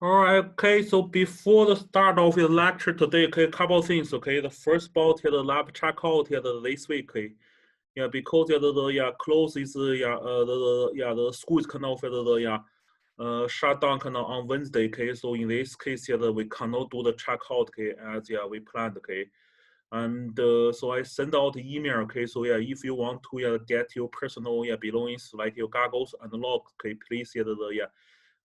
All right, okay, so before the start of the lecture today, okay, a couple of things, okay. The first about the lab checkout this week, okay. Yeah, because the close is the school is kind of shut down kind of on Wednesday, okay. So in this case, we cannot do the checkout, okay, as we planned, okay. And so I send out the email, okay. So if you want to get your personal belongings like your goggles and log, okay, please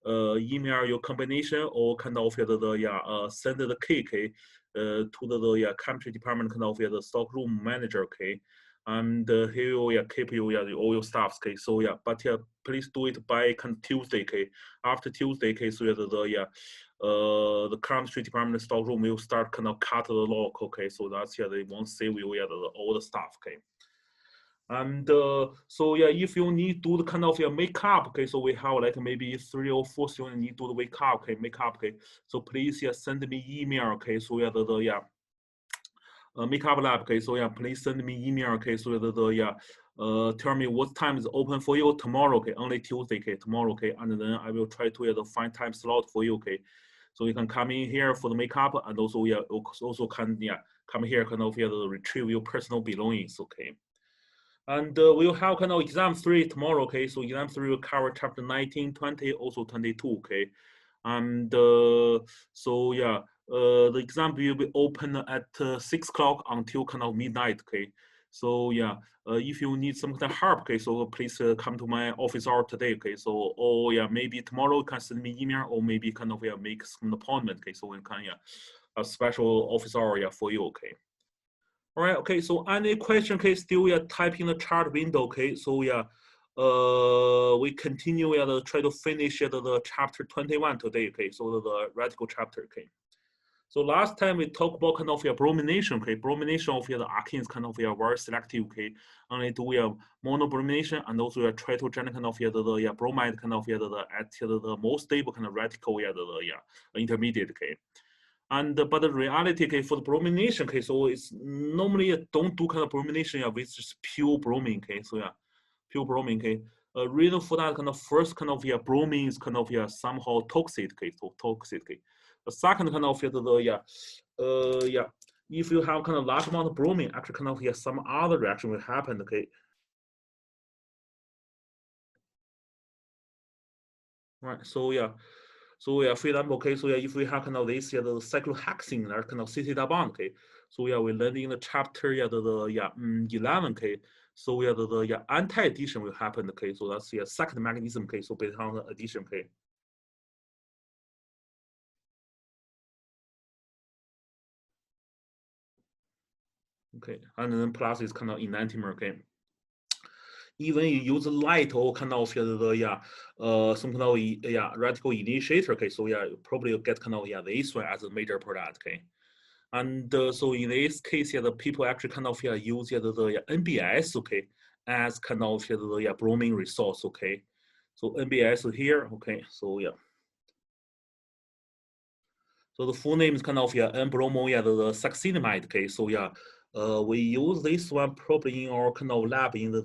email your combination or kind of send the key, okay, to the country department kind of the stockroom manager, okay, and he will keep you all your stuff, okay. So but please do it by kind of Tuesday, okay. After Tuesday, okay, so the country department stockroom will start kind of cut the lock, okay. So that's they won't save you all the stuff, okay. And so if you need to do the kind of makeup, okay, so we have like maybe 3 or 4 students need to do the wake up, okay, makeup, okay. So please send me email, okay. So makeup lab, okay. So please send me email, okay. So tell me what time is open for you tomorrow, okay. Only Tuesday, okay, tomorrow, okay. And then I will try to find time slot for you, okay. So you can come in here for the makeup, and also also can come here kind of retrieve your personal belongings, okay. And we'll have kind of exam 3 tomorrow, okay? So exam 3 will cover chapter 19, 20, also 22, okay? And the exam will be open at 6 o'clock until kind of midnight, okay? So if you need some kind of help, okay, so please come to my office hour today, okay? So maybe tomorrow you can send me email, or maybe kind of make some appointment, okay? So we can a special office hour for you, okay? All right, okay, so any question, okay, still type in the chat window, okay, so we continue to try to finish the chapter 21 today, okay, so the radical chapter, okay. So last time we talked about kind of bromination, okay, bromination of the alkenes kind of very selective, okay, only do monobromination, and also tritogenic kind of the bromide kind of at the most stable kind of radical the intermediate, okay. And but the reality, okay, for the bromination, okay, so it's normally don't do kind of bromination with just pure bromine, okay, so pure bromine, okay. Reason for that kind of first kind of bromine is kind of somehow toxic, okay, so toxic, okay. The second kind of if you have kind of large amount of bromine, actually kind of some other reaction will happen, okay. Right, so for example, okay, so if we have kind of this the cyclohexene or kind of CT bond, okay, so we learned in the chapter 11, okay, so the anti-addition will happen, okay, so that's the second mechanism, okay, so based on the addition, okay. Okay, and then plus is kind of enantiomer, okay. Even you use light or kind of some kind of radical initiator, okay, so you probably get kind of this one as a major product, okay. And so in this case, the people actually kind of use the NBS, okay, as kind of the bromine resource, okay. So NBS here, okay. So So the full name is kind of N-bromo, the succinimide, okay. So we use this one probably in our kind of lab in the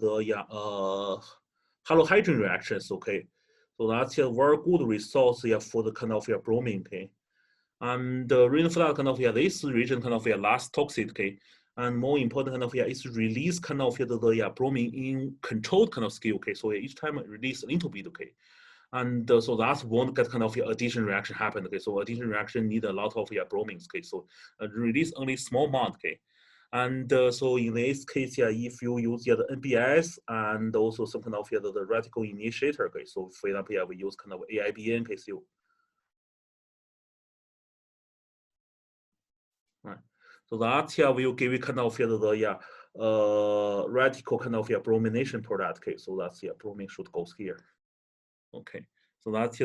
halohydrogen reactions, okay. So that's a very good resource for the kind of bromine, okay. And the reason for that kind of this region kind of less toxic, okay. And more important kind of is release kind of the bromine in controlled kind of scale, okay. So each time it release a little bit, okay. And so that's one get kind of addition reaction happen, okay. So addition reaction need a lot of bromines, okay. So release only small amount, okay. And so in this case, if you use the NBS and also some kind of the radical initiator, okay. So for example, we use kind of AIBN, okay. So right. So that will give you kind of radical kind of bromination product. Okay, so that's bromine should go here. Okay. So that's see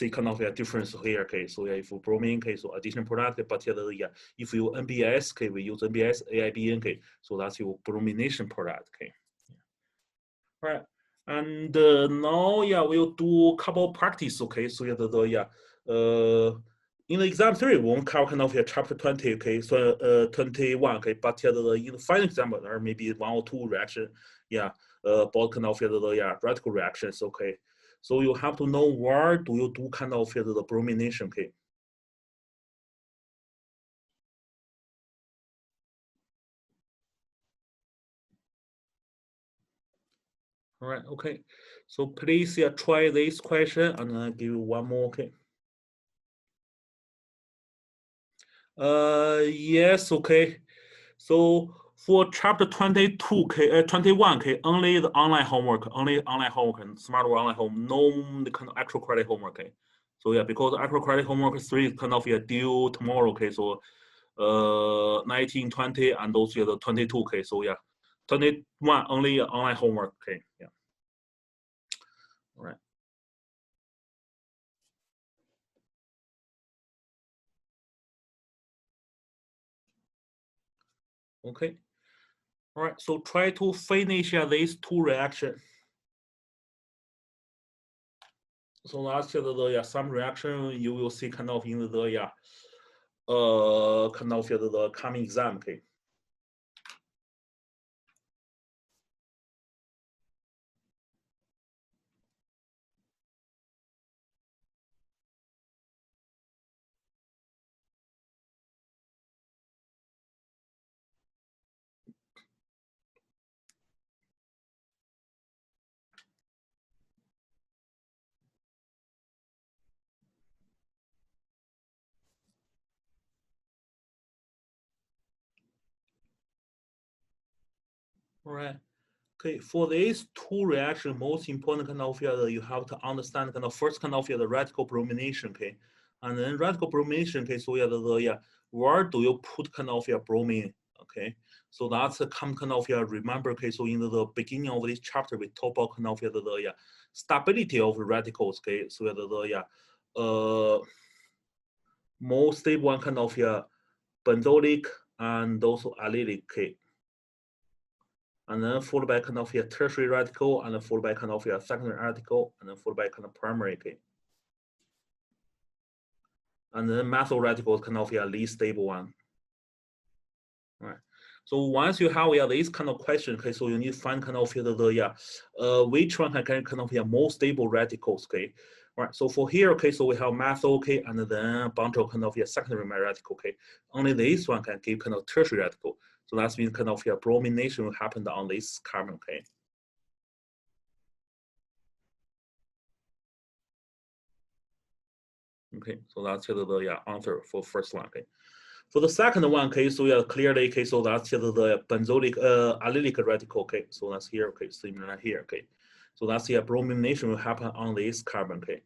kind of difference here. Okay, so if bromine, okay, so additional product, but if you NBS, okay, we use NBS AIBN, okay, so that's your bromination product. Okay. Right. And now, we'll do a couple practice. Okay, so in the exam 3, we won't cover kind of chapter 20. Okay, so 21. Okay, but in the final example, there may be 1 or 2 reaction. About kind of the radical reactions. Okay. So you have to know where do you do kind of the bromination, okay? All right, okay. So please try this question and I'll give you one more, okay? Yes, okay. So for chapter 22K, 21K, only the online homework, and smart online home, no the kind of actual credit homework, okay? So yeah, because actual credit homework 3 is kind of due tomorrow, okay? So 19, 20, and also the 22K. So yeah, 21 only online homework, okay? Yeah. All right. Okay. All right. So try to finish these two reactions. So that's the some reaction you will see kind of in the kind of the coming exam, okay? All right. Okay, for these two reactions, most important kind of you have to understand kind of first kind of the radical bromination, okay, and then radical bromination, okay. So where do you put kind of bromine, okay? So that's a kind of remember, okay. So in the beginning of this chapter, we talk about kind of the stability of radicals, okay. So more stable one kind of benzoic and also allylic, okay. And then followed by kind of tertiary radical, and then followed by kind of secondary radical, and then followed by kind of primary, okay. And then methyl radical is kind of least stable one. All right. So once you have this kind of question, okay, so you need to find kind of which one can kind of more stable radicals, okay. All right. So for here, okay, so we have methyl, okay, and then a bunch of kind of secondary radical, okay. Only this one can give kind of tertiary radical. So that means kind of bromination will happen on this carbon, okay. Okay, so that's the answer for first one, okay. For the second one, okay, so yeah, clearly, okay, so that's the benzoic allylic radical, okay, so that's here, okay, similar here, okay. So that's the bromination will happen on this carbon, okay.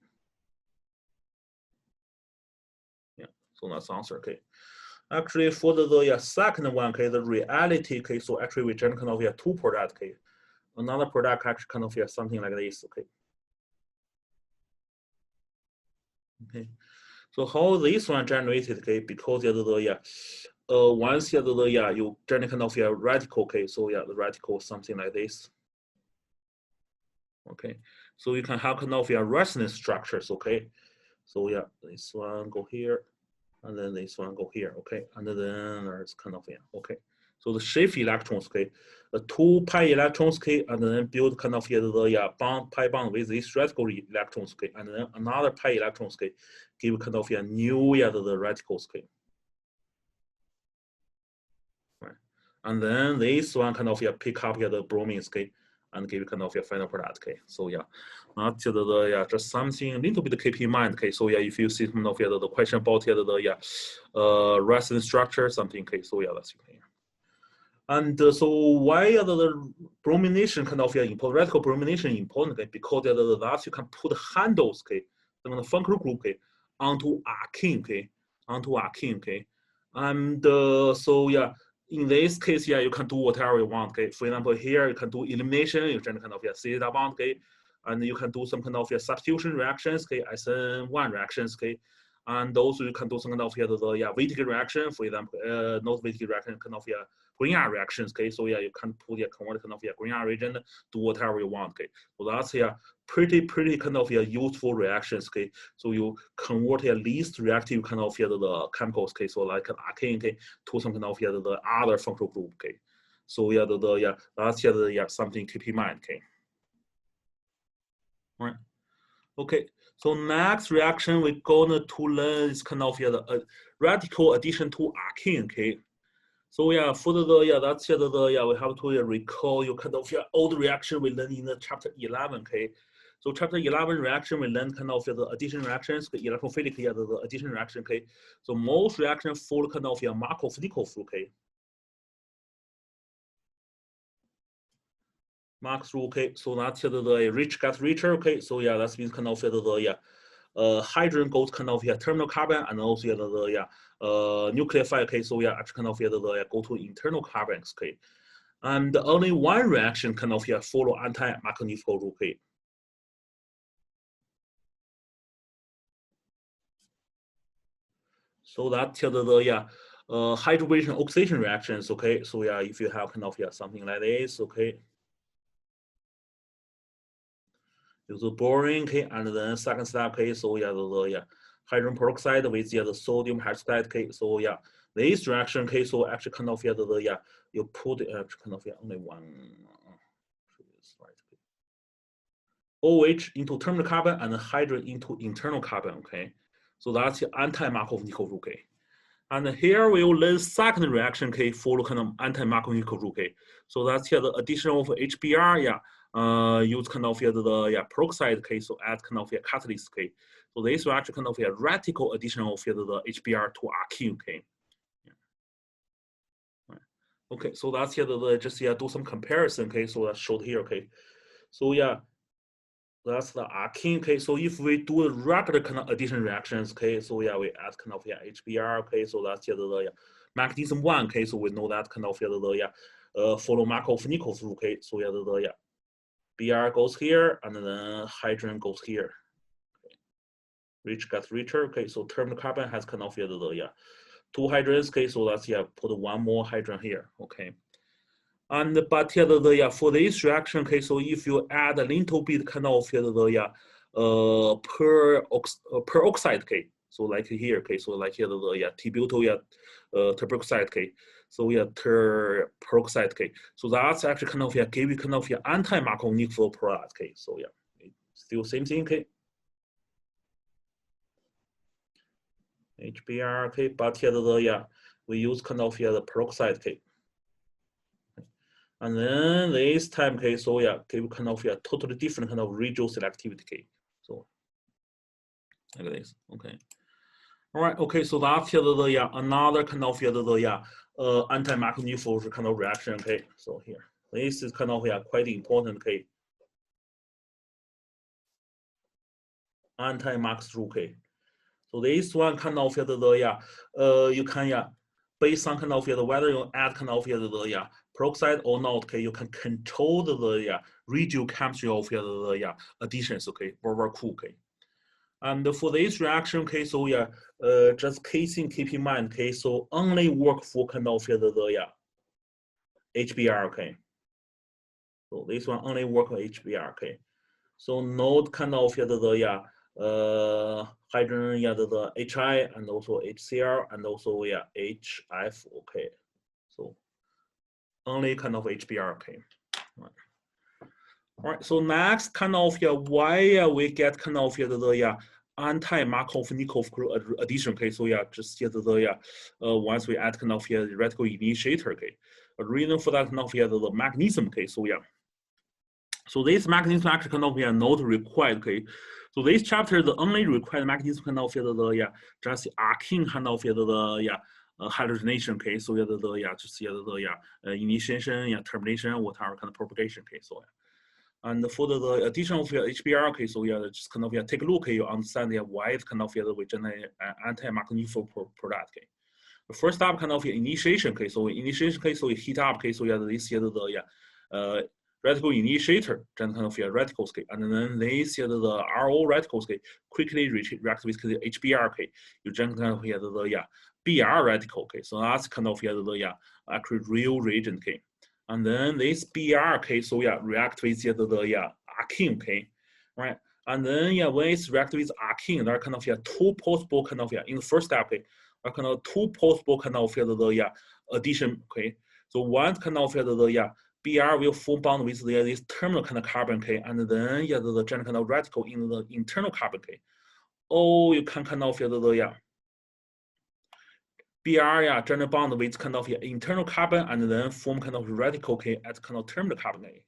Yeah, so that's the answer, okay. Actually, for the second one, okay, the reality, okay, so actually we generate kind of two product, okay. Another product actually kind of something like this, okay. Okay. So how this one generated, okay, because once you generate kind of radical, okay, so yeah, the radical something like this. Okay, so you can have kind of resonance structures, okay. So yeah, this one go here, and then this one go here, okay, and then there's kind of okay. So the shift electrons, okay, the two pi electrons, okay, and then build kind of the bond pi bond with these radical electrons, okay, and then another pi electrons, okay, give kind of new the radicals, okay. Right, and then this one kind of pick up the bromines, okay, and give kind of final product, okay. So yeah, not just something a little bit keep in mind, okay. So yeah, if you see some of the question about the resonance structure, something, okay. So yeah, that's okay. And so why the bromination kind of important, radical bromination important, okay? Because that you can put handles, okay, the functional group, okay, onto alkene, okay, okay. And so yeah, in this case, yeah, you can do whatever you want, okay. For example, here you can do elimination, you can kind of see that bond, okay, and you can do some kind of substitution reactions, okay, SN1 reactions, okay. And also you can do some kind of the Wittig reaction, for example, not Wittig reaction, kind of Grignard reactions, okay. So yeah, you can put convert kind of Grignard reagent, do whatever you want, okay. So that's pretty kind of useful reactions, okay. So you convert least reactive kind of the chemicals, okay. So like alkane, okay, to some kind of the other functional group, okay. So yeah, that's something keep in mind, okay. All right. Okay, so next reaction we're gonna to learn is kind of the radical addition to alkene. Okay, so yeah, for the that's the we have to recall your kind of old reaction we learned in the chapter 11. Okay, so chapter 11 reaction we learned kind of the addition reactions, electrophysics the addition reaction. Okay, so most reaction follow kind of Markov-Nikodym. Okay. Marx rule, okay, so that's the rich gets richer, okay, so yeah, that means kind of the hydrogen goes kind of terminal carbon and also the nucleophile, okay, so yeah, actually kind of the go to internal carbons, okay, and only one reaction kind of follow anti-Markov rule, okay. So that the hydrogen oxidation reactions, okay, so yeah, if you have kind of something like this, okay. Use boring, okay, and then second step, okay, so yeah, the hydrogen peroxide with the sodium hydroxide, okay, so yeah, this reaction, okay, so actually kind of you put kind of only one OH into terminal carbon and hydrogen into internal carbon, okay, so that's the anti-Markov-Nikodym, okay. And here we will learn second reaction, okay, follow kind of anti-Markov-Nikodym, okay. So that's here the addition of HBr, yeah, use kind of the peroxide, okay, so add kind of catalyst, okay. So this will actually kind of radical addition of the HBr to alkene, okay. Yeah. Right. Okay, so that's here the just do some comparison, okay. So that's showed here, okay. So yeah. That's the alkene, okay. So if we do the regular kind of addition reactions, okay, so yeah, we add kind of HBr, okay, so that's the magnesium 1, okay, so we know that kind of the follow Markov-Nikodym rule, okay, so yeah, the Br goes here and then hydrogen goes here. Okay. Rich gets richer, okay, so terminal carbon has kind of the two hydrogens, okay, so that's put one more hydrogen here, okay. And but here for this reaction, okay, so if you add a little bit kind of the peroxide, okay, so like here, okay, so like here the T-butyl peroxide, okay, so peroxide, okay, so that's actually kind of give you kind of anti-Markov-Nikodym product, okay, so yeah, still same thing, okay. HBr, okay, but here we use kind of the peroxide, okay. And then this time, okay, so yeah, give kind of totally different kind of radial selectivity, okay. So like this, okay. All right, okay, so that's the another kind of the anti-Markov-Nikodym kind of reaction, okay. So here, this is kind of quite important, okay. Anti-Markov, okay. So this one kind of you can based on kind of whether you add kind of the peroxide or not, okay, you can control the radial chemistry of the additions, okay, very cool, okay. And for this reaction, okay, so yeah, just keep in mind, okay, so only work for kind of the HBr, okay. So this one only work on HBr, okay. So not kind of the hydrogen, the HI and also HCl and also HF, okay. So only kind of HBr, okay. Right. All right. So next kind of why we get kind of the anti-Markov-Nikodym addition, okay. So yeah, just the once we add kind of the radical initiator, okay. The reason for that kind of the magnesium, okay. So yeah. So this magnesium actually kind of not required, okay. So this chapter, the only required magnesium kind of the just alkene kind of the hydrogenation, okay. So just the initiation, termination, whatever kind of propagation, okay. So and for the addition of HBr, okay, so just kind of take a look, okay, you understand why it's kind of we generate anti-Markov-Nikodym product, okay. The first step kind of initiation, okay, so initiation, okay, so we heat up, okay, so this the radical initiator, kind of radicals, okay, and then this the RO radicals, okay, quickly react with the HBr, okay, you just kind of the Br radical, okay, so that's kind of the actually real reagent, okay. And then this Br, okay, so react with the alkene, okay, right? And then when it's react with alkene, there are kind of two possible kind of in the first step, okay, there are kind of two possible kind of the addition, okay. So one kind of the Br will form bond with this terminal kind of carbon, okay, and then yeah, the general kind of radical in the internal carbon, okay. Or you can kind of yeah, Br yeah, general bond with kind of internal carbon and then form kind of radical, okay, at kind of terminal carbon, okay.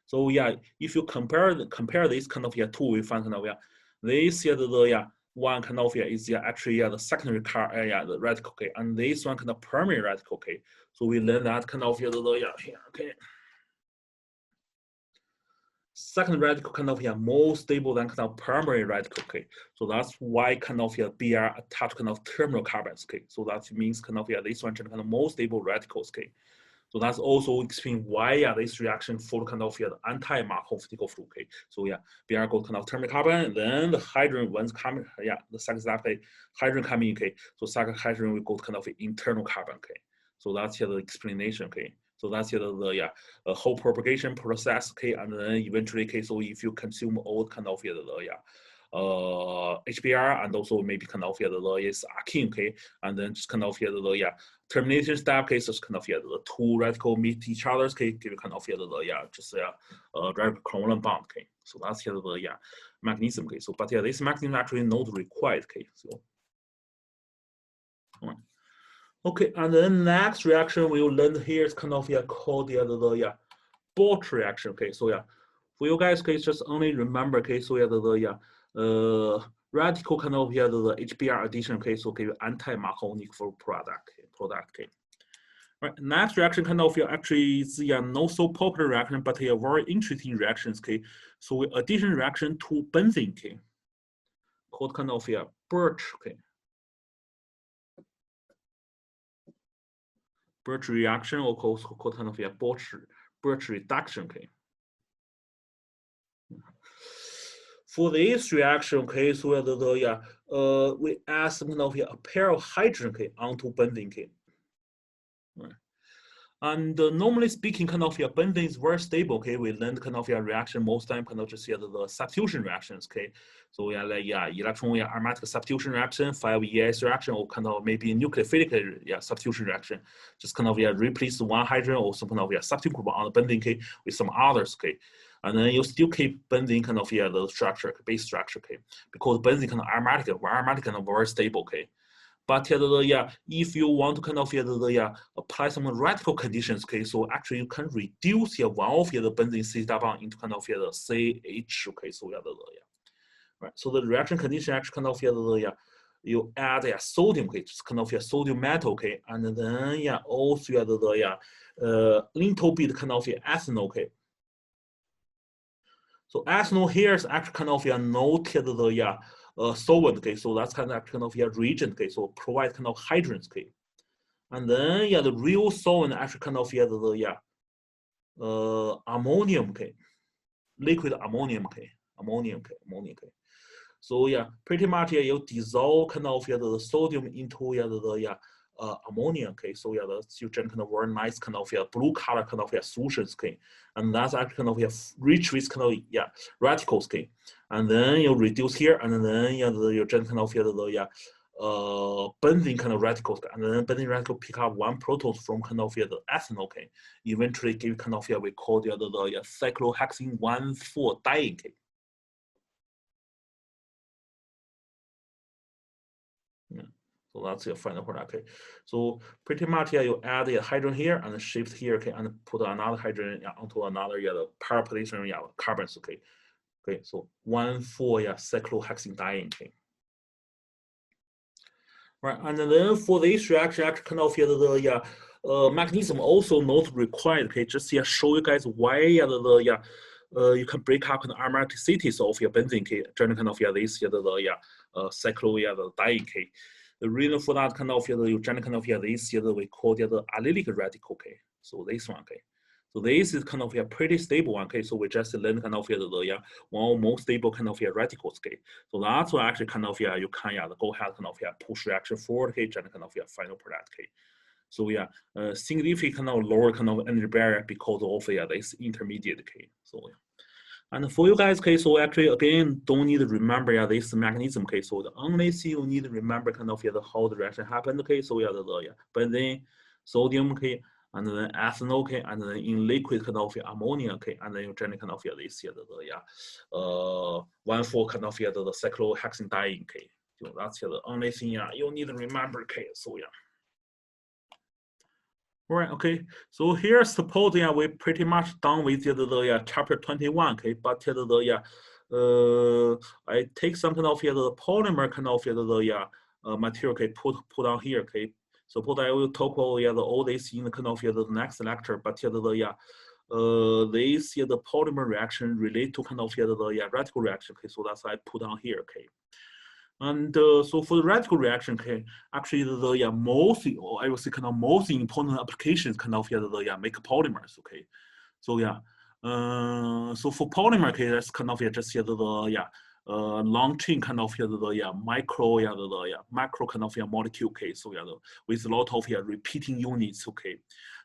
So yeah, if you compare this kind of two, we find kind of this the one kind of is actually the secondary the radical, okay, and this one kind of primary radical, okay. So we learn that kind of here, okay. Second radical kind of more stable than kind of primary radical, okay. So that's why kind of Br attached kind of terminal carbons, okay. So that means kind of this one kind of more stable radicals, okay. So that's also explain why this reaction for kind of the anti-Markov flow, okay. So yeah, Br goes kind of terminal carbon, then the hydrogen once come, the second step, hydrogen coming, okay. So second hydrogen will go to kind of internal carbon, okay. So that's the explanation, okay. So that's the whole propagation process, okay, and then eventually, okay, so if you consume all kind of HBr and also maybe kind of the is alkene, okay, and then just kind of the termination step, okay, so kind of the two radical meet each other, okay, give kind of just radical covalent bond, okay. So that's the mechanism, okay. So but yeah, this mechanism actually not required, okay. So all right. Okay, and then next reaction we will learn here is kind of called the Bosch reaction. Okay, so yeah, for you guys, okay, just only remember, okay, so yeah, the radical kind of the HBr addition, okay, so okay, anti-Markovnik for product, okay. Right, next reaction kind of actually is not so popular reaction, but a very interesting reactions, okay. So addition reaction to benzene, okay, called kind of Bosch, okay. Bosch reaction or called kind of Bosch reduction, okay. For this reaction, okay, so we add some kind of a pair of hydrogen, okay, onto benzene, okay. Right. And normally speaking, kind of benzene is very stable, okay. We learned kind of reaction most time kind of just the substitution reactions, okay. So like electron aromatic substitution reaction, 5-ES reaction, or kind of maybe nucleophilic substitution reaction. Just kind of replace one hydrogen or some kind of substitute group on the benzene, okay, with some others, okay. And then you still keep benzene kind of the structure, base structure, okay, because benzene kind of aromatic kind of very stable, okay. But if you want to kind of apply some radical conditions, okay, so actually you can reduce one of the benzene C bond into kind of the CH, okay, so right. So the reaction condition actually kind of you add sodium, okay, just kind of sodium metal, okay, and then also little bit kind of ethanol, okay. So ethanol here is actually kind of noted the solvent, okay, so that's kind of reagent, okay, so provide kind of hydrogens, okay, and then the real solvent actually kind of the ammonium, okay, liquid ammonium, okay, ammonia, okay. So pretty much you dissolve kind of the sodium into the ammonia, okay, so you generate kind of very nice kind of blue color kind of solutions, okay, and that's actually kind of rich with kind of radicals, okay, and then you reduce here, and then you generate kind of the benzene kind of radicals, and then benzene radical pick up one proton from kind of the ethanol, okay, eventually give kind of we call the cyclohexene 1,4-diene, okay. So that's your final product, okay. So pretty much you add a hydrogen here and shift here, okay, and put another hydrogen onto another the para position carbons, okay. Okay, so 1,4 cyclohexene-diene, okay. Right, and then for this reaction, actually kind of the mechanism also not required, okay. Just show you guys why you can break up the aromaticities of your benzene, okay, during kind of this cyclohexene-diene, okay. The reason for that kind of you generate kind of this we call the allylic radical, okay. So this one, okay. So this is kind of pretty stable one, okay. So we just learned kind of the one more stable kind of radicals, okay. So that's why actually kind of you can go ahead kind of push reaction forward, okay, generate kind of final product, okay. So significant kind of lower kind of energy barrier because of this intermediate, okay. So and for you guys, okay, so actually again don't need to remember this mechanism, okay. So the only thing you need to remember kind of how the reaction happened, okay. So the benzene, sodium, okay, and then ethanol, okay, and then in liquid kind of ammonia, okay, and then you generate kind of this here, the 1,4 kind of the cyclohexanediene, okay. So that's the only thing you need to remember, okay. So yeah. All right, okay. So here, suppose we pretty much done with the chapter 21, okay. But I take some kind of the polymer kind of the material, okay, put on here, okay. Suppose I will talk about all this in the kind of the next lecture, but this the polymer reaction relate to kind of the radical reaction, okay. So that's why I put on here, okay. And so for the radical reaction, okay, actually the most, or I would say kind of most important applications kind of make polymers, okay. So yeah, so for polymer, okay, that's kind of just the long chain kind of micro macro kind of molecule, okay. So with a lot of repeating units, okay.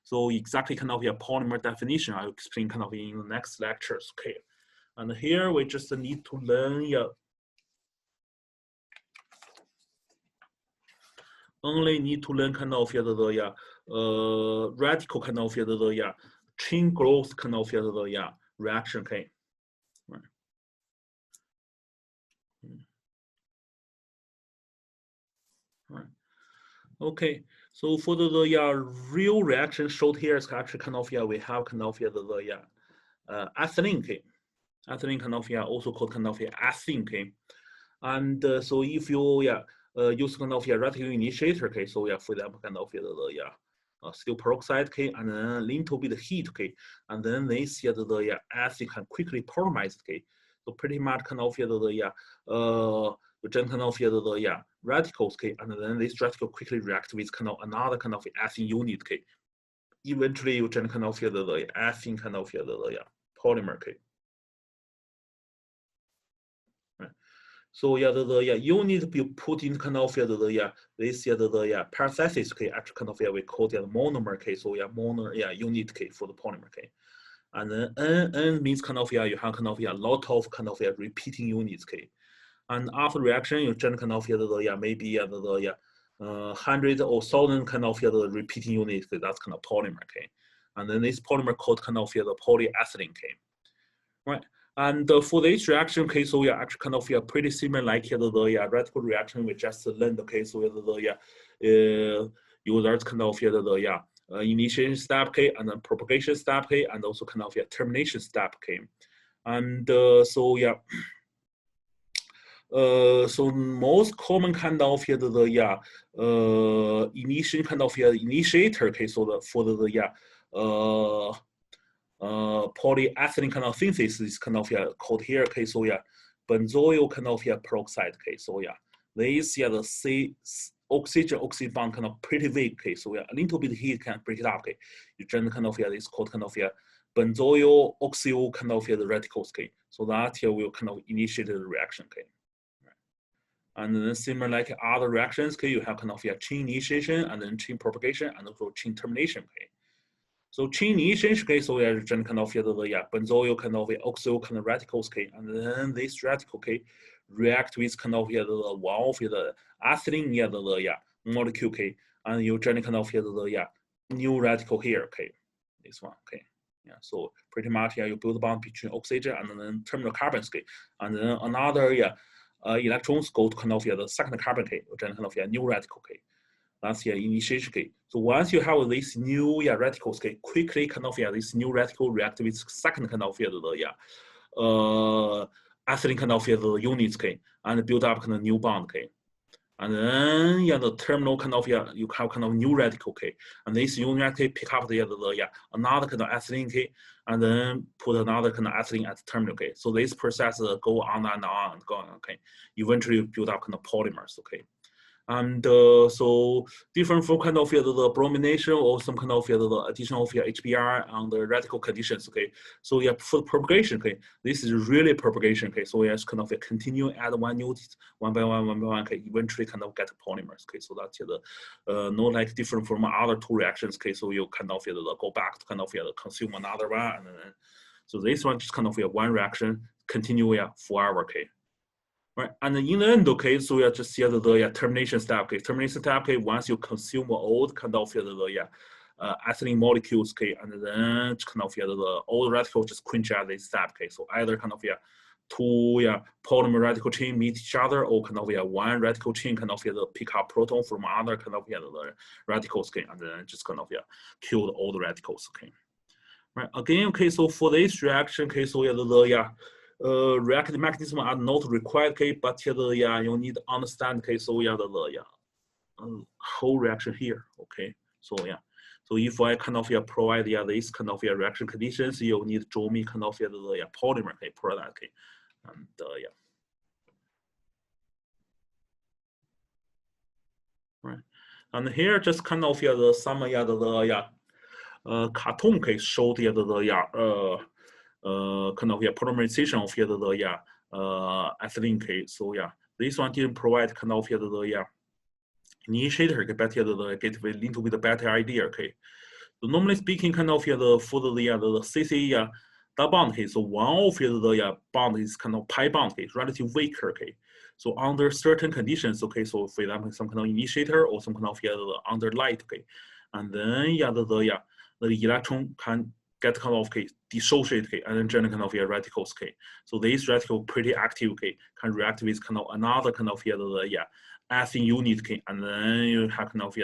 So exactly kind of polymer definition I'll explain kind of in the next lectures, okay. And here we just need to learn only need to learn kind of radical kind of chain growth kind of reaction, okay. Right. Right. Okay, so for the real reaction showed here is actually kind of we have kind of ethylene, okay. Ethylene kind of also called kind of ethene, okay. And so if you use kind of radical initiator, okay, so for example kind of steel peroxide, okay, and then a little bit of heat, okay, and then they see the acid can quickly polymerize, okay. So pretty much kind of you just kind of the radicals, okay, and then this radical quickly react with kind of another kind of acid unit, okay. Eventually you just kind of the acid kind of the polymer, okay. So you need to be put in kind of this parenthesis, okay, actually kind of we call it monomer, okay. So monomer unit, okay, for the polymer, okay. And then N means kind of you have kind of a lot of kind of repeating units, okay. And after reaction you generate kind of maybe hundreds or thousand kind of the repeating units, okay, that's kind of polymer, okay. And then this polymer called kind of the polyethylene, okay. Right. And for this reaction, okay, so we are actually kind of pretty similar like the radical reaction we just learned, okay. So users kind of initiation step, okay, and then propagation step, okay, and also kind of termination step, okay. And so so most common kind of initiation kind of initiator, okay. So for the polyethylene kind of synthesis is kind of called here, okay. So benzoyl kind of peroxide, okay. So this the C oxygen bond kind of pretty weak, okay. So a little bit heat can break it up, okay. You generate kind of this called kind of benzoyl oxyl kind of the radicals, okay. So that here will kind of initiate the reaction, okay. And then similar like other reactions, okay, you have kind of chain initiation and then chain propagation and also chain termination, okay. So chain initiation, okay, so we are just kind of the benzoyl kind of oxyl kind of radicals, okay, and then this radical, okay, react with kind of the one of the ethylene the molecule, okay, and you generate kind of the new radical here, okay, this one, okay. Yeah, so pretty much you build a bond between oxygen and then terminal carbons, okay, and then another electrons go to kind of the second carbon, okay, you generate kind of new radical, okay. That's initiation, okay. So once you have this new radicals, okay, quickly kind of this new radical react with second kind of the ethylene kind of the units, okay, and build up kind of new bond, okay. And then the terminal kind of you have kind of new radical, okay, and this unit actually pick up the another kind of ethylene, okay, and then put another kind of ethylene at the terminal, okay. So this process go on and on and go on, okay. Eventually build up kind of polymers, okay. And so different from kind of the bromination or some kind of the additional HBr on the radical conditions, okay. So for propagation, okay, this is really propagation, okay. So it's kind of continue add one unit one by one, okay, eventually kind of get polymers, okay. So that's no like different from other two reactions, okay. So you kind of go back to kind of consume another one, and then so this one just kind of one reaction continue forever, okay. Right, and in the end, okay, so just see the termination step, okay. Termination step, okay, once you consume all kind of ethylene molecules, okay, and then kind of all the radicals just quench at this step, okay. So either kind of two polymer radical chain meet each other, or kind of one radical chain kind of pick up proton from other kind of the radicals, okay, and then just kind of kill all the radicals, okay. Right, again, okay, so for this reaction, okay, so reactive mechanism are not required, okay, but you need to understand, okay, so whole reaction here, okay, so so if I kind of provide this kind of reaction conditions, you need to draw me kind of the polymer, okay, product, okay, and right, and here just kind of some cartoon, okay, show the kind of polymerization of ethylene, okay, so this one didn't provide kind of the initiator, okay, but get a little bit better idea, okay. So normally speaking, kind of for the CC bond, okay, so one of the bond is kind of pi bond, okay, relatively weaker, okay. So under certain conditions, okay, so for example, some kind of initiator or some kind of under light, okay, and then the electron can get kind of okay dissociate, okay, and then generate kind of radicals, okay. So this radical pretty active, okay, can react with kind of another kind of ethene unit, okay, and then you have kind of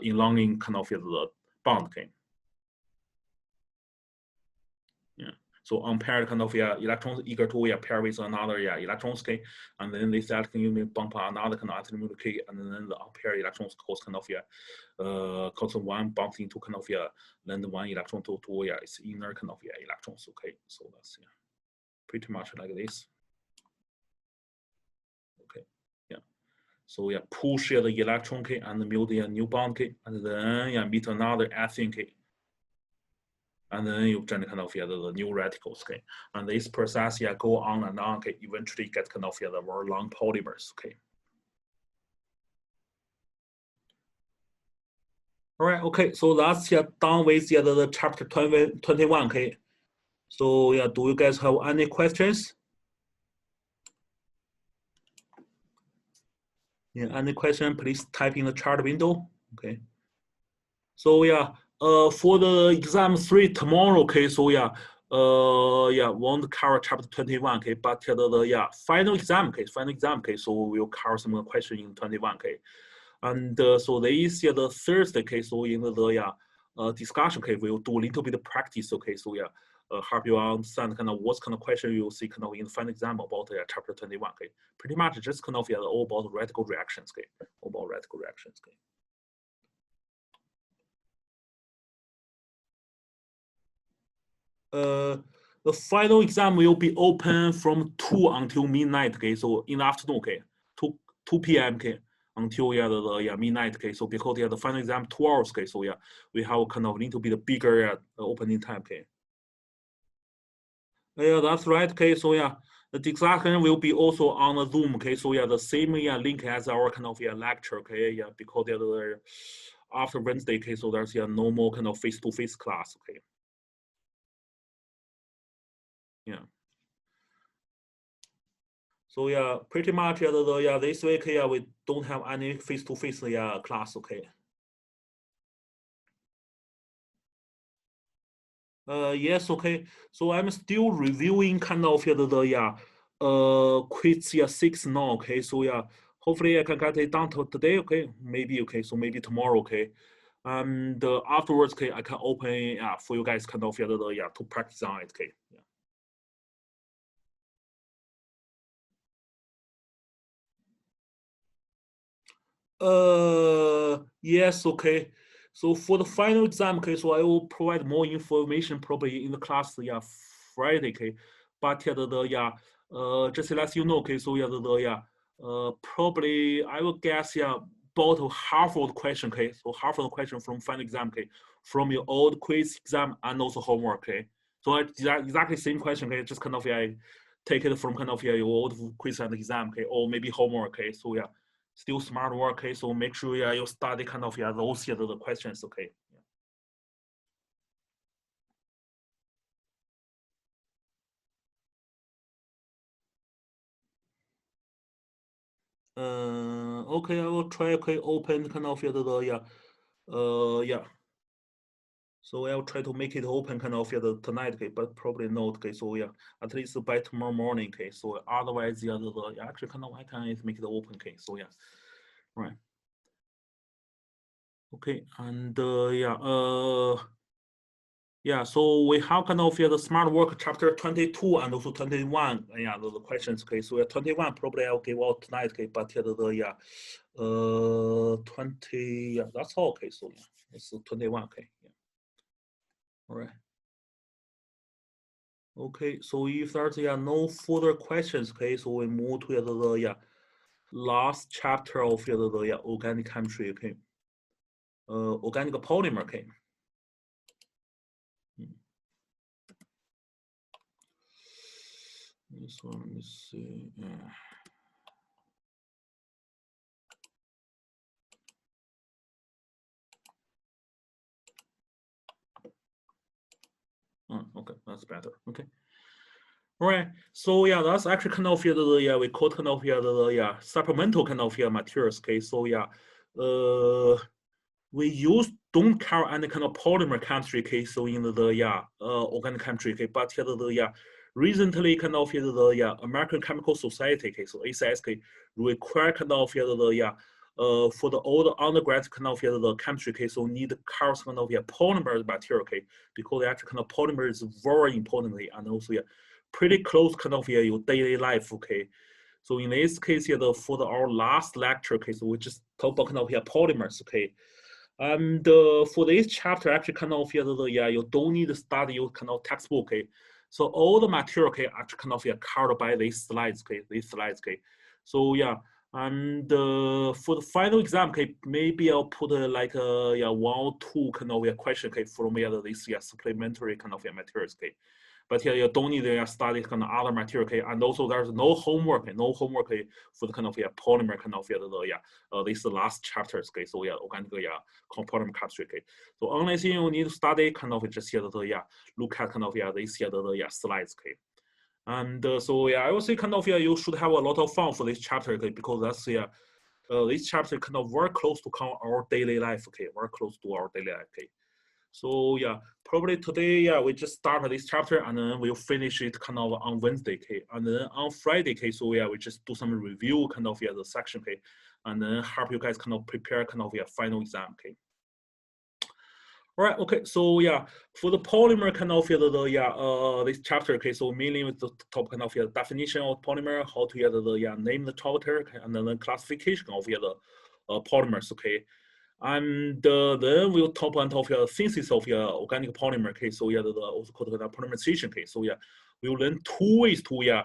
elonging kind of the bond, okay. So unpaired kind of electrons eager to pair with another electrons, okay, and then this electron unit bump another kind of atomic unit, okay, and then the unpaired electrons cause kind of cause one bumps into kind of then the one electron to its inner kind of electrons, okay. So that's pretty much like this. Okay, so push the electron, okay, and build a new bond, okay, and then meet another ethene, okay. And then you generate kind of the new radicals, okay. And this process go on and on, okay. Eventually get kind of the more long polymers, okay. All right, okay. So that's done with the chapter 21, okay. So do you guys have any questions? Any question? Please type in the chat window, okay. So for the exam 3 tomorrow, okay. So won't cover chapter 21, okay. But the final exam, okay. Okay. So we'll cover some question in 21, okay. And so this the Thursday, okay. So in the discussion, okay, we'll do a little bit of practice, okay. So help you understand kind of what kind of question you'll see kind of in the final exam about chapter 21, okay. Pretty much just kind of all about radical reactions, okay. All about radical reactions, okay. The final exam will be open from 2 until midnight, okay. So in the afternoon, okay, 2 p.m. okay, until the midnight, okay. So because the final exam 2 hours, okay. So we have kind of a little bit bigger opening time, okay. Yeah, that's right, okay. So the discussion will be also on the Zoom, okay. So the same link as our kind of lecture, okay. Because after Wednesday, okay. So there's no more kind of face-to-face class, okay. So pretty much this week we don't have any face-to-face class, okay. Yes, okay. So I'm still reviewing kind of quiz 6 now, okay. So hopefully I can get it done today, okay. Maybe okay. So maybe tomorrow, okay. And afterwards, okay, I can open for you guys kind of to practice on it, okay. Yes, okay. So for the final exam, okay, so I will provide more information probably in the class, Friday, okay. But just to let you know, okay, so probably I will guess, about half of the question, okay. So half of the question from final exam, okay, from your old quiz exam and also homework, okay. So exactly same question, okay, just kind of take it from kind of your old quiz and exam, okay, or maybe homework, okay. So still smart work, okay. So make sure you study kind of those the questions, okay. Okay, I will try, okay, open kind of So I'll try to make it open kind of tonight, okay, but probably not, okay. So yeah, at least by tomorrow morning, okay. So otherwise, yeah, actually kind of I can make it open, okay. So yeah, right. Okay, and yeah, so we have kind of the smart work chapter 22 and also 21. Yeah, the questions, okay. So 21 probably I'll give out tonight, okay, but yeah, 20, yeah, that's all, okay. So yeah, it's 21, okay. Yeah. All right. Okay, so if there's no further questions, okay, so we move to the last chapter of the organic chemistry, okay, organic polymer, okay. This one, let me see. Yeah. Okay, that's better. Okay. All right. So yeah, that's actually kind of we call kind of the supplemental kind of materials. Okay. So yeah, we don't carry any kind of polymer chemistry. Okay. So in organic chemistry. Okay. But recently kind of American Chemical Society. Okay. So ACS require kind of for the all the undergrads kind of the chemistry case, so need cars kind of polymer material, okay, because actually kind of polymer is very importantly and also pretty close kind of your daily life, okay. So in this case here, for our last lecture, okay, so we just talk about kind of polymers, okay. And for this chapter, actually kind of you don't need to study your kind of textbook, okay. So all the material, okay, actually kind of covered by these slides, okay, okay. So yeah, and for the final exam, okay, maybe I'll put like one or two kind of question, okay, from this supplementary kind of materials, okay. But here you don't need to study kind of other material, okay, and also there's no homework, okay, for the kind of polymer kind of this last chapters, okay. So organic polymer chemistry, okay. So only thing you need to study kind of just look at kind of this slides, okay. And so I would say kind of you should have a lot of fun for this chapter, okay, because that's this chapter kind of very close to our daily life, okay, very close to our daily life, okay. So yeah, probably today, we just start this chapter and then we'll finish it kind of on Wednesday, okay, and then on Friday, okay. So we just do some review kind of the section, okay, and then help you guys kind of prepare kind of final exam, okay. All right, okay, so for the polymer kind of this chapter, okay, so mainly with the top kind of definition of polymer, how to name the chapter, okay, and then the classification of the polymers, okay. And then we'll talk on top of synthesis of organic polymer, okay, so the also called polymerization, okay, so we'll learn two ways to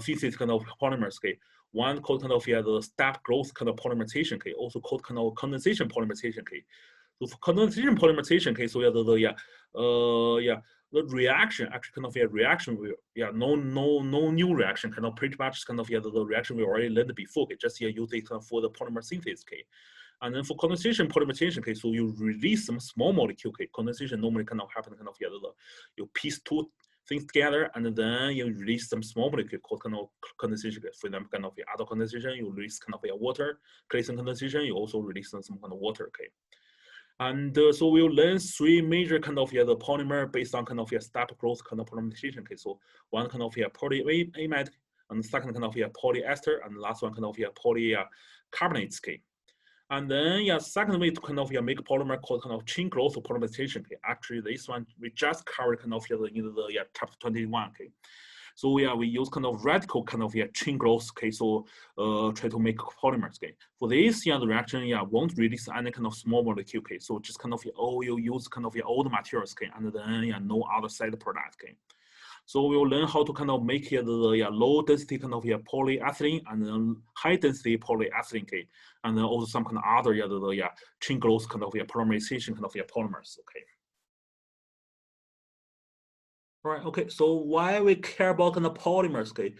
synthesis kind of polymers, okay. One called kind of the step growth kind of polymerization, okay, also called kind of condensation polymerization, okay. So for condensation polymerization case, so the reaction actually kind of reaction will no new reaction, kind of pretty much kind of the reaction we already learned before, okay, just use it for the polymer synthesis, okay. And then for condensation polymerization case, so you release some small molecule, okay. Condensation normally kind of happen kind of you piece two things together and then you release some small molecule called kind of condensation. For example, kind of other condensation, you release kind of water. Clayson condensation, you also release some kind of water, okay. And so we'll learn three major kind of the polymer based on kind of step growth kind of polymerization. Okay, so one kind of polyamide, and the second kind of polyester, and the last one kind of polycarbonates. Okay, and then second way to kind of make polymer called kind of chain growth polymerization. Okay, actually this one we just covered kind of in the chapter 21. Okay. So we use kind of radical kind of chain growth, okay, so try to make polymers, okay. For this the reaction won't release any kind of small molecule, okay, so just kind of you use kind of old materials, okay, and then no other side product, okay. So we'll learn how to kind of make the low density kind of polyethylene and then high density polyethylene, okay, and then also some kind of other the chain growth kind of polymerization kind of polymers, okay. All right, okay, so why we care about kind of polymers, okay?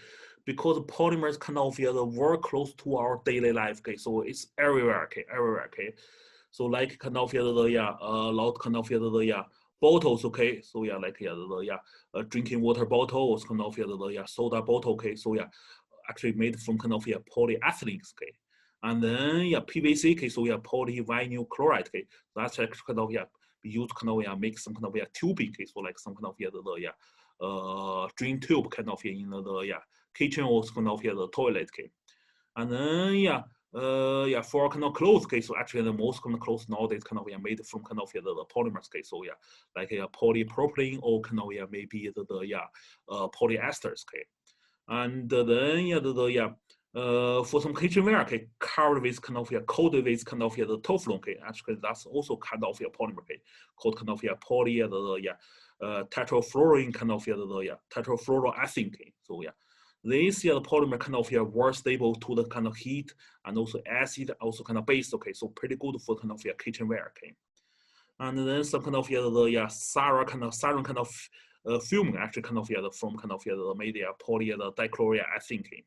Because polymers kind of very close to our daily life, okay? So it's everywhere, okay, everywhere, okay? So like kind of a lot kind of bottles, okay? So like drinking water bottles, kind of soda bottle, okay? So actually made from kind of polyethylene, okay? And then PVC, okay? So polyvinyl chloride, okay? That's actually kind of we use kind of make some kind of tubing, okay, so like some kind of drain tube kind of in the kitchen or kind of the toilet, okay. And then for kind of clothes, okay, so actually the most kind of clothes nowadays kind of made from kind of the polymers, okay, so like polypropylene or kind of maybe the polyesters, okay. And then for some kitchenware, okay, covered with kind of coated with kind of the Teflon, okay, actually that's also kind of polymer, okay, called kind of poly tetrafluorine kind of tetrafluoroethane, okay, so this the polymer kind of more stable to the kind of heat and also acid, also kind of base, okay, so pretty good for kind of kitchenware, okay. And then some kind of sarin kind of film actually kind of from kind of the media poly dichloroethane, okay.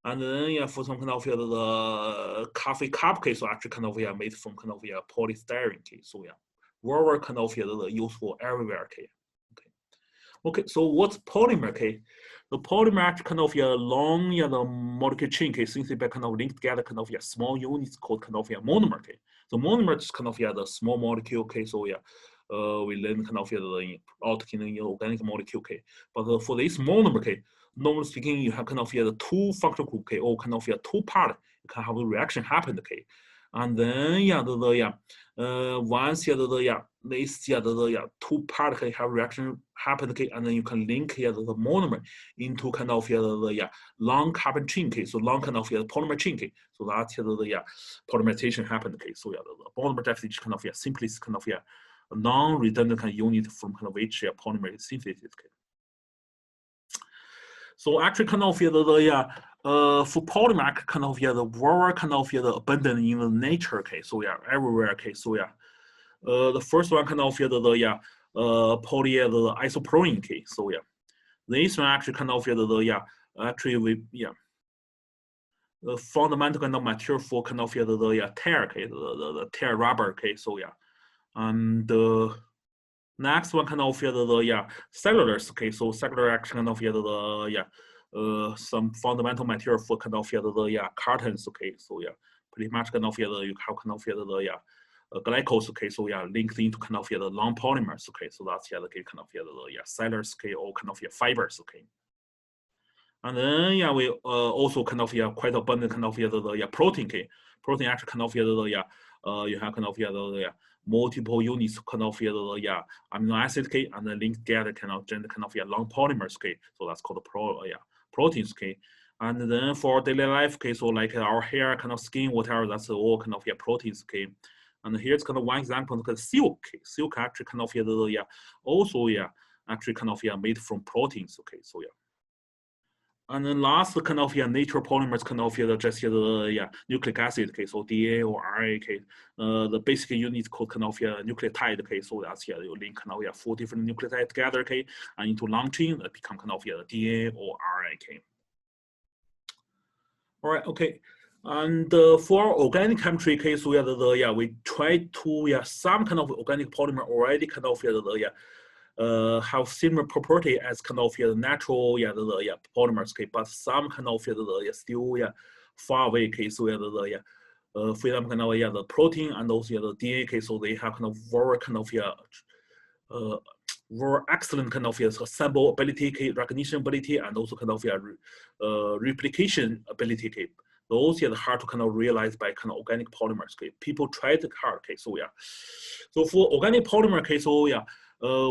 And then for some kind of the coffee cup case, so actually kind of made from kind of polystyrene, okay. So very kind of useful everywhere, okay. Okay, so what's polymer, okay? The polymer actually kind of long the molecule chain, okay, since they kind of linked together kind of small units called kind of monomer, okay. So monomer is kind of the small molecule, okay. So we learn kind of the organic molecule, okay. But for this monomer, okay, normally speaking, you have kind of the two functional group, okay, or kind of two part. You can have a reaction happen, okay. And then once this two part can have reaction happen, okay, and then you can link the monomer into kind of the long carbon chain, okay, so long kind of polymer chain, okay, so that's the polymerization happened, okay, so the polymer definitely kind of simplest kind of non-redundant kind of unit from kind of which polymer is synthesis, okay. So actually kind of for polymer kind of the very kind of abundant in the nature, okay, so everywhere, okay, so the first one kind of poly the isoprene, okay, so this one actually kind of actually we the fundamental kind of material for kind of the tear, okay, the tear rubber, okay, so and next one kind of the cellulose, okay, so cellular actually kind of some fundamental material for kind of the cartons, okay, so pretty much kind of you have kind of the glycose, okay, so linked into kind of the long polymers, okay, so that's the kind of the cellulose, okay, or kind of fibers, okay. And then we also kind of quite abundant kind of the protein, okay, protein actually kind of you have kind of the multiple units kind of amino acid, okay, and then linked together kind of long polymers, okay, so that's called proteins, okay. And then for daily life, okay, so like our hair, kind of skin, whatever, that's all kind of proteins, okay. And here's kind of one example, because silk, okay. Silk actually kind of also actually kind of made from proteins, okay, so And then last kind of natural polymers kind of just the nucleic acid, okay, so DNA or RNA, okay, the basic unit called kind of nucleotide, okay, so that's you link kind of 4 different nucleotides together, okay, and into long chain that become kind of DNA or RNA, okay. All right, okay. And for organic chemistry case, we we try to some kind of organic polymer already kind of have similar property as kind of the natural the polymers, okay, but some kind of still far away, okay, so for example kind of the protein and also the DNA, okay, so they have kind of very kind of very excellent kind of assemble ability, okay, recognition ability, and also kind of replication ability, okay. Those are hard to kind of realize by kind of organic polymers, okay. People try to hard, okay, so so for organic polymer, okay, so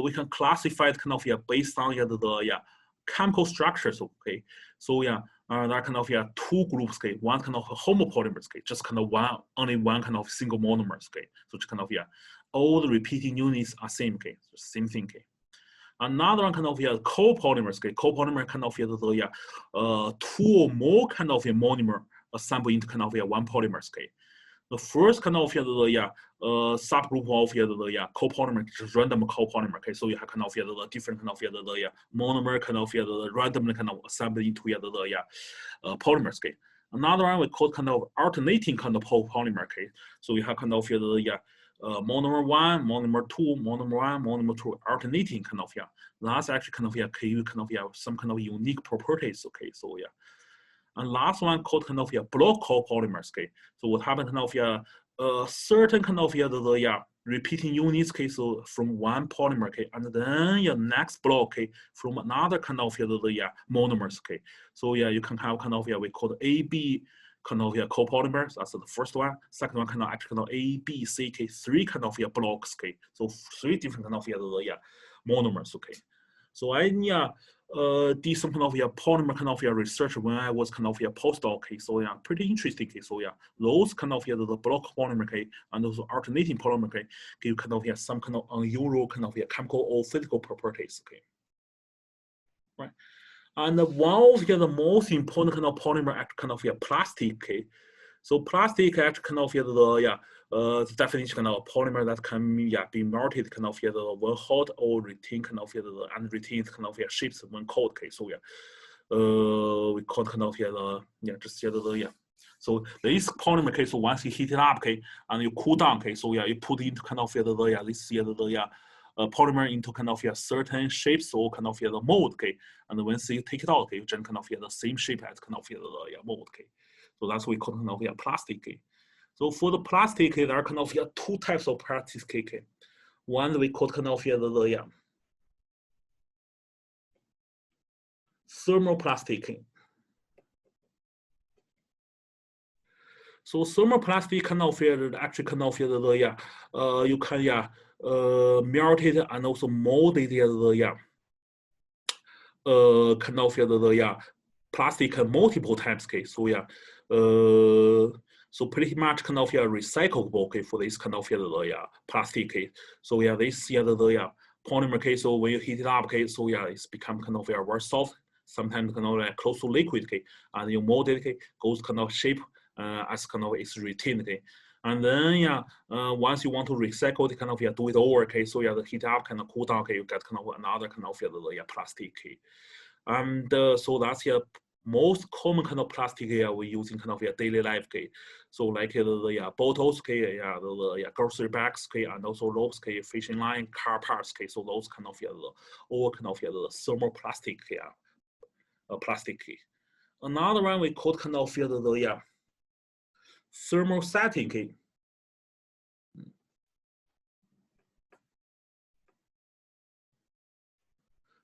we can classify it kind of based on the chemical structures, okay. So there are kind of two groups, okay. One kind of homopolymers, okay, just kind of only one kind of single monomers, okay. So it's kind of all the repeating units are same, okay, so same thing, okay. Another one kind of copolymers, okay. Copolymer kind of two or more kind of monomer assembled into kind of one polymers, okay. The first kind of subgroup of the copolymer is random copolymer, okay. So you have kind of the different kind of the monomer kind of the randomly kind of assembled into the polymers, okay. Another one we call kind of alternating kind of polymer, okay. So you have kind of the monomer 1, monomer 2, monomer 1, monomer 2, alternating kind of that's actually kind of kind of some kind of unique properties, okay. So and last one called kind of block copolymers, okay. So what happened kind of certain kind of repeating units, okay, so from one polymer, okay, and then your next block, okay, from another kind of monomers, okay. So yeah, you can have kind of we call AB kind of copolymers. That's the first one. Second one kind of actually kind of A, B, C, okay, three kind of blocks, okay. So three different kind of monomers, okay. So I did some kind of polymer kind of research when I was kind of postdoc, okay. So yeah, pretty interesting, okay. So yeah, those kind of the block polymer, okay, and those alternating polymer, okay, give kind of some kind of unusual kind of chemical or physical properties, okay. Right. And one of the most important kind of polymer act kind of plastic, okay. So plastic act kind of the definition kind of polymer that can be melted kind of when hot or retain kind of and retains kind of shapes when cold, okay. So we call kind of just So this polymer, okay, so once you heat it up, okay, and you cool down, okay, so you put into kind of this polymer into kind of certain shapes or kind of the mold, okay, and once you take it out, okay, you generate kind of the same shape as kind of the mold, okay. So that's what we call kind of plastic, okay. So for the plastic, there are kind of two types of plastic, okay. One we call kind of the thermoplastic. So thermoplastic kind of actually kind of you can melt it and also mold it kind of plastic multiple times, okay. So so pretty much kind of recyclable, okay, for this kind of plastic, okay. So this the polymer, okay. So when you heat it up, okay, so it's become kind of very soft, sometimes kind of close to liquid, okay, and you mold it, okay, goes kind of shape as kind of it's retained, okay. And then once you want to recycle it, kind of do it over, okay. So the heat up, kind of cool down, okay, you get kind of another kind of plastic, okay. And so that's most common kind of plastic we use in kind of daily life, okay. So like the bottles, okay, the grocery bags, okay, and also ropes, okay, fishing line, car parts, okay. So those kind of all kind of the thermoplastic, plastic. Another one we call kind of the thermosetting, okay.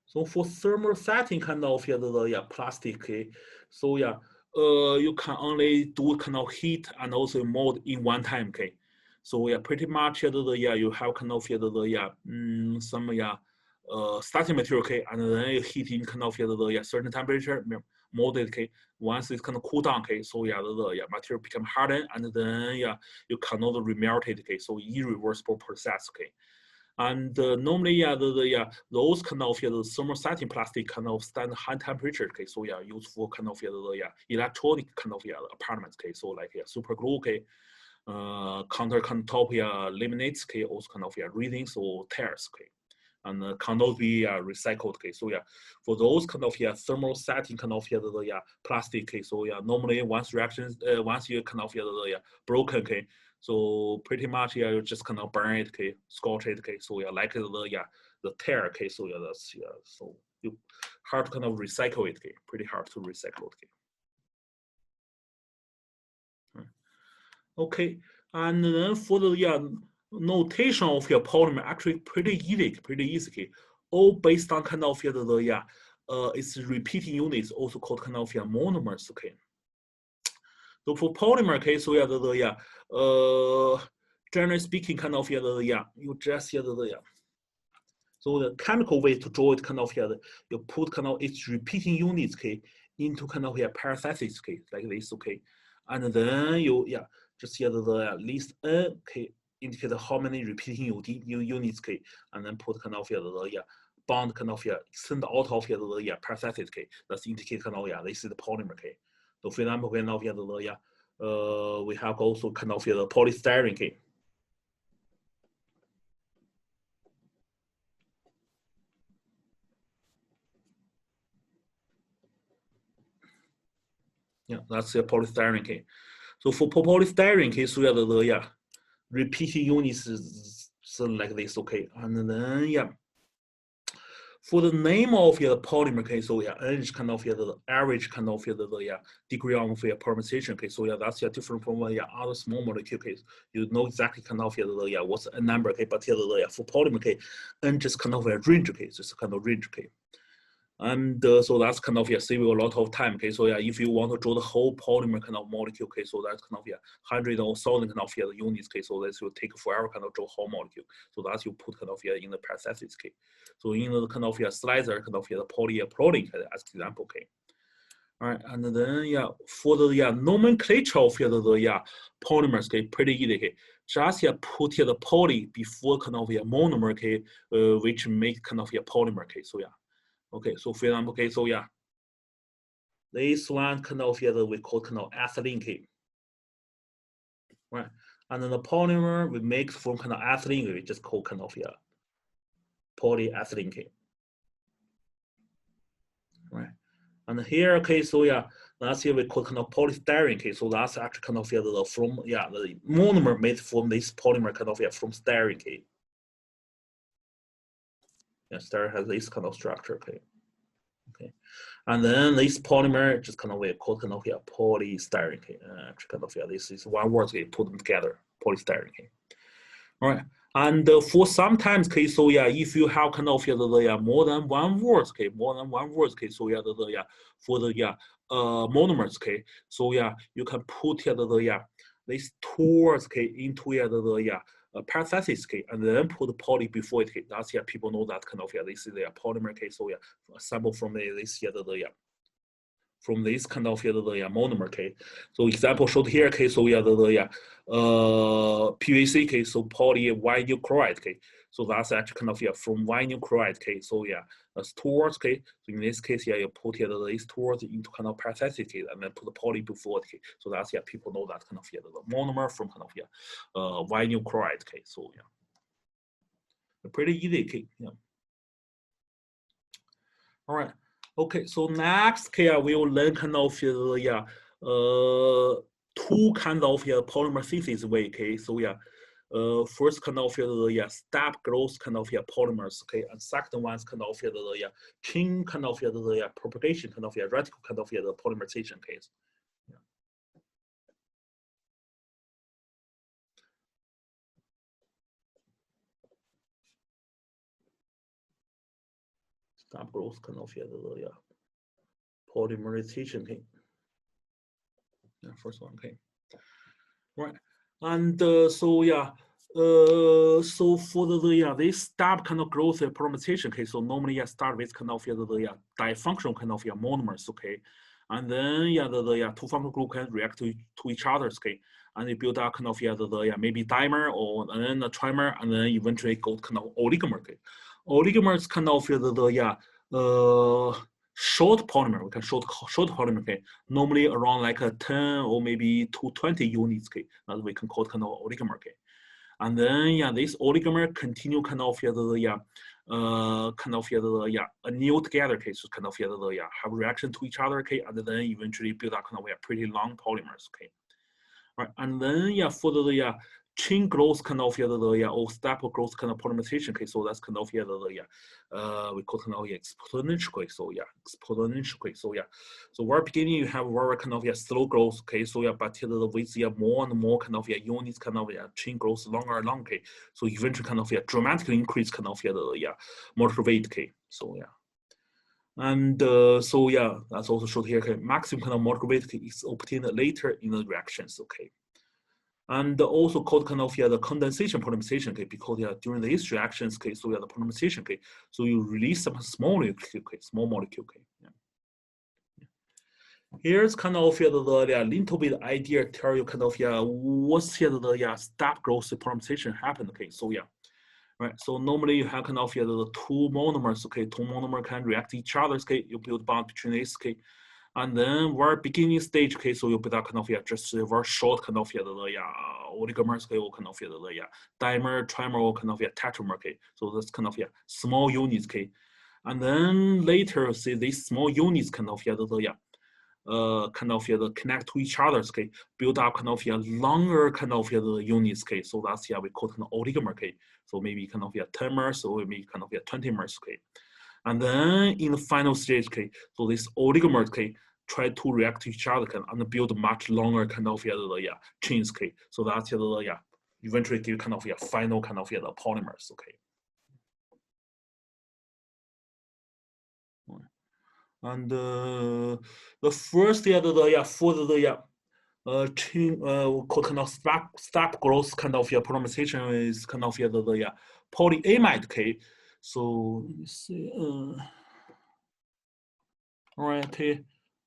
So for thermosetting kind of the plastic, okay. So you can only do kind of heat and also mold in one time, okay. So pretty much you have kind of some starting material, okay, and then you heat in kind of the certain temperature, mold it, okay. Once it's kind of cool down, okay, so the material become hardened, and then you cannot remelt it, okay. So irreversible process, okay. And normally, those kind of the thermosetting plastic kind of stand high temperature, okay. So used for kind of the electronic kind of apartments, okay. So like super glue, okay, counter top laminates, okay, also kind of resins or tears, okay, and cannot be recycled, okay. So for those kind of thermosetting kind of the plastic, okay. So normally once reactions once you kind of broken, okay. So pretty much you just kind of burn it, okay, scorch it, okay. So like the tear, okay. So that's so you hard to kind of recycle it, okay. Pretty hard to recycle it, okay. Okay, and then for the notation of your polymer, actually pretty easy, okay. All based on kind of it's repeating units, also called kind of monomers, okay. So for polymer, okay, so generally speaking, kind of you just so the chemical way to draw it kind of you put kind of its repeating units, okay, into kind of parentheses, okay, like this, okay, and then you just the list n, okay, indicate how many repeating units, okay, and then put kind of the bond kind of extend out of the parentheses, okay, that's indicate kind of this is the polymer, okay. So for example, kind of we have also kind of the polystyrene, okay. Yeah, that's the polystyrene, okay. So for polystyrene, okay, so the repeating units is like this, okay, and then for the name of the polymer, okay, so yeah, n is kind of the average kind of the degree of polymerization, okay, so yeah, that's different from other small molecule case. You know exactly kind of what's a number, okay, but for polymer, okay, n just kind of a range, okay, just kind of range, okay. And so that's kind of save you a lot of time. Okay, so yeah, if you want to draw the whole polymer kind of molecule, okay, so that's kind of 100 or 1,000 kind of units. Okay, so this will take forever kind of draw whole molecule. So that's you put kind of in the parentheses. Okay, so in the kind of slicer kind of the polyethylene as example. Okay. All right, and then for the nomenclature of the polymers, okay, pretty easy. Okay, just put the poly before kind of monomer, okay, which make kind of polymer. Okay, so yeah. Okay, so for example, okay, so yeah, this one kind of we call kind of ethylene, okay, right? And then the polymer we make from kind of ethylene, we just call kind of polyethylene, okay, right? And here, okay, so yeah, last year we call kind of polystyrene, okay, so that's actually kind of from the monomer made from this polymer kind of from styrene, okay. Yeah, styrene has this kind of structure, okay. Okay, and then this polymer just kind of called kind of polystyrene. Okay, actually kind of this is one word. Okay, put them together, polystyrene. Okay, all right. And for sometimes, okay, so yeah, if you have kind of more than one word, okay, more than one word, okay, so yeah, for the monomers, okay, so yeah, you can put these two words, okay, into parentheses, okay, and then put poly before it. Okay, that's people know that kind of this is the polymer case. So a sample from this from this kind of monomer, okay. So example showed here, okay. So PVC, okay. So polyvinyl chloride, okay. So that's actually kind of from vinyl chloride, okay. So that's two words, okay. So in this case, you put these two words into kind of parentheses, okay, and then put the poly before it, okay. So that's people know that kind of the monomer from kind of vinyl chloride, okay. So pretty easy, okay. Yeah. All right. Okay, so next, okay, we will learn kind of two kind of polymer synthesis way. Okay, so first kind of step growth kind of polymers. Okay, and second one is kind of chain kind of propagation kind of radical kind of the polymerization case. Step growth kind of the polymerization. Okay, first one. Okay. Right, and so so for this step kind of growth polymerization, okay, so normally start with kind of the difunctional kind of monomers, okay, and then the two functional group can react to each other, okay, and they build up kind of maybe dimer or and then a trimer, and then eventually go kind of oligomer, okay. Oligomer is kind of short polymer, we can short polymer, okay, normally around like a 10 or maybe to 20 units, okay, that we can call it kind of oligomer, okay. And then this oligomer continue kind of anneal together, okay, so kind of have reaction to each other, okay, and then eventually build up kind of pretty long polymers, okay. Right, and then for the chain growth kind of or step growth kind of polymerization, okay, so that's kind of we call kind of exponential, okay, so exponential, okay, so so very beginning you have very kind of slow growth, okay, so but with more and more kind of units kind of chain growth longer and longer, okay, so eventually kind of dramatically increase kind of the molecular weight, okay, so and so that's also showed here. Okay, maximum kind of molecular weight is obtained later in the reactions. Okay, and also called kind of the condensation polymerization. Okay, because during these reactions, okay, so the polymerization. Okay, so you release some small molecule. Okay, small molecule. Okay. Here's kind of the little bit idea tell you kind of what's the step growth polymerization happen. Okay, so right. So normally you have kind of the two monomers. Okay, two monomers can react to each other. Okay, you build bond between these. Okay, and then very beginning stage. Okay, so you build up kind of just a very short kind of the oligomers. Okay, or kind of the dimer, trimer, or kind of tetramer. Okay, so that's kind of small units. Okay, and then later see these small units kind of kind of connect to each other, okay, build up kind of longer kind of the units, okay, so that's we call kind of oligomer, okay, so maybe kind of 10 mers or maybe kind of 20 mers, okay, And then in the final stage, okay, so this oligomers, okay, try to react to each other and build much longer kind of chains, okay. So that's eventually give kind of final kind of the polymers, okay. And the first for the chain called kind of step growth kind of polymerization is kind of the polyamide, okay. So let me see. All right, okay.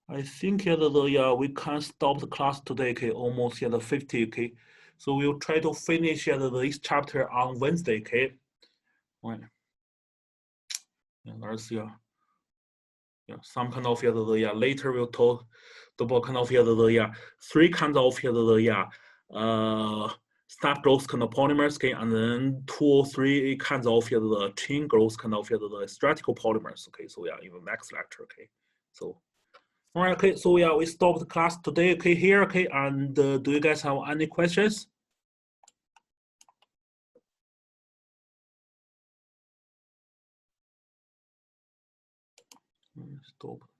I think we can stop the class today, okay, almost the 50, okay. So we'll try to finish this chapter on Wednesday, okay. All right. Yeah, there's some kind of later we'll talk about kind of three kinds of step growth kind of polymers, okay, and then 2 or 3 kinds of the chain growth kind of the stratical polymers, okay. So in the next lecture, okay. So all right, okay. So we stopped the class today, okay, here, okay. And do you guys have any questions? Stop.